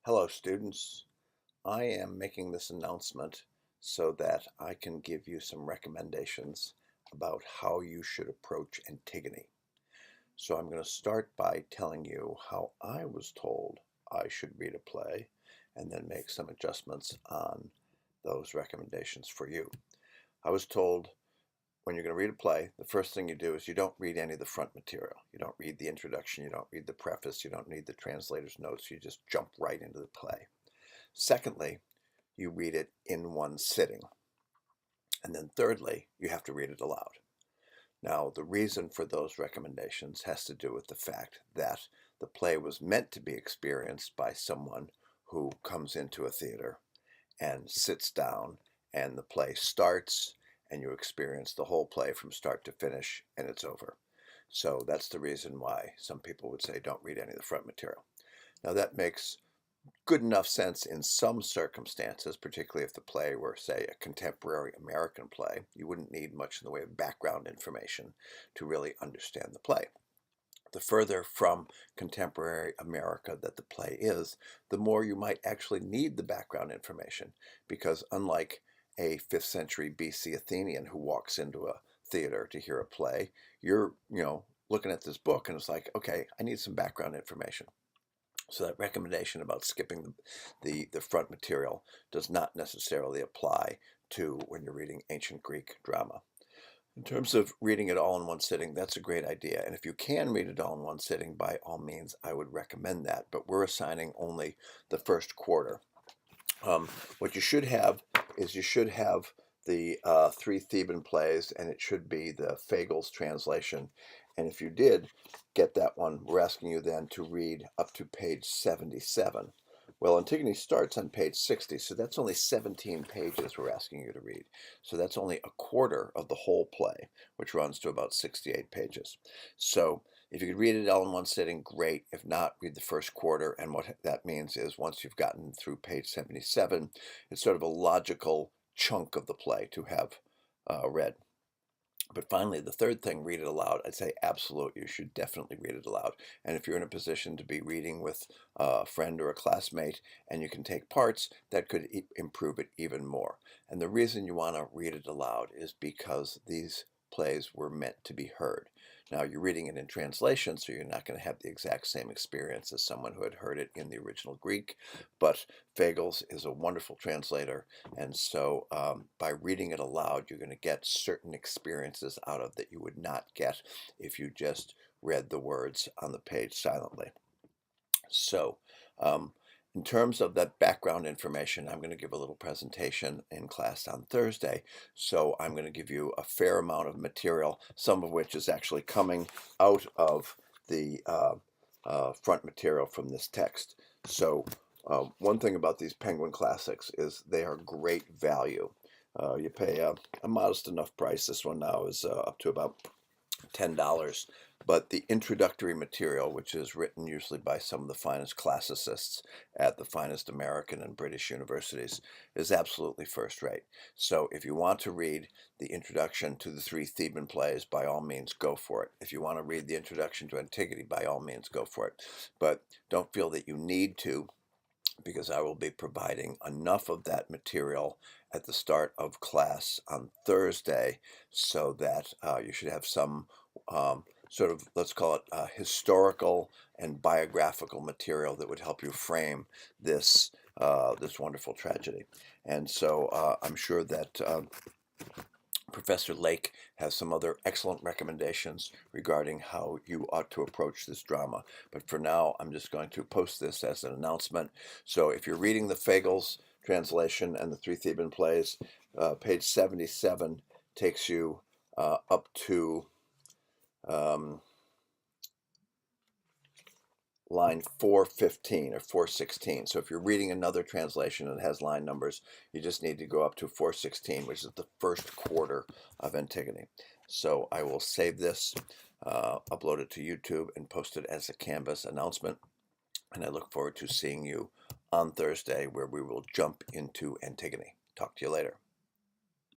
Hello, students. I am making this announcement so that I can give you some recommendations about how you should approach Antigone. So I'm going to start by telling you how I was told I should read a play and then make some adjustments on those recommendations for you. I was told when you're going to read a play, the first thing you do is you don't read any of the front material. You don't read the introduction, you don't read the preface, you don't read the translator's notes, you just jump right into the play. Secondly, you read it in one sitting. And then thirdly, you have to read it aloud. Now, the reason for those recommendations has to do with the fact that the play was meant to be experienced by someone who comes into a theater and sits down, and the play starts, and you experience the whole play from start to finish, and it's over. So that's the reason why some people would say don't read any of the front material. Now, that makes good enough sense in some circumstances, particularly if the play were, say, a contemporary American play. You wouldn't need much in the way of background information to really understand the play. The further from contemporary America that the play is, the more you might actually need the background information, because unlike a 5th century BC Athenian who walks into a theater to hear a play, you're, looking at this book and it's like, okay, I need some background information. So that recommendation about skipping the front material does not necessarily apply to when you're reading ancient Greek drama. In terms of reading it all in one sitting, that's a great idea. And if you can read it all in one sitting, by all means, I would recommend that. But we're assigning only the first quarter. What you should have is you should have the three Theban plays, and it should be the Fagles translation. And if you did get that one, we're asking you then to read up to page 77. Well, Antigone starts on page 60, so that's only 17 pages we're asking you to read. So that's only a quarter of the whole play, which runs to about 68 pages. So if you could read it all in one sitting, great. If not, read the first quarter. And what that means is once you've gotten through page 77, it's sort of a logical chunk of the play to have read. But finally, the third thing, read it aloud. I'd say absolutely, you should definitely read it aloud. And if you're in a position to be reading with a friend or a classmate and you can take parts, that could improve it even more. And the reason you want to read it aloud is because these plays were meant to be heard. Now, you're reading it in translation, so you're not going to have the exact same experience as someone who had heard it in the original Greek, but Fagles is a wonderful translator, and so by reading it aloud, you're going to get certain experiences out of that you would not get if you just read the words on the page silently. So, in terms of that background information, I'm going to give a little presentation in class on Thursday. So I'm going to give you a fair amount of material, some of which is actually coming out of the front material from this text. So one thing about these Penguin Classics is they are great value. You pay a modest enough price. This one now is up to about $10. But the introductory material, which is written usually by some of the finest classicists at the finest American and British universities, is absolutely first rate. So if you want to read the introduction to the three Theban plays, by all means, go for it. If you want to read the introduction to Antigone, by all means, go for it. But don't feel that you need to, because I will be providing enough of that material at the start of class on Thursday so that you should have some sort of, let's call it historical and biographical material that would help you frame this this wonderful tragedy. And so I'm sure that Professor Lake has some other excellent recommendations regarding how you ought to approach this drama. But for now, I'm just going to post this as an announcement. So if you're reading the Fagles translation and the three Theban plays, page 77 takes you up to line 415 or 416. So if you're reading another translation and it has line numbers, you just need to go up to 416, which is the first quarter of Antigone. So I will save this, upload it to YouTube, and post it as a Canvas announcement. And I look forward to seeing you on Thursday, where we will jump into Antigone. Talk to you later.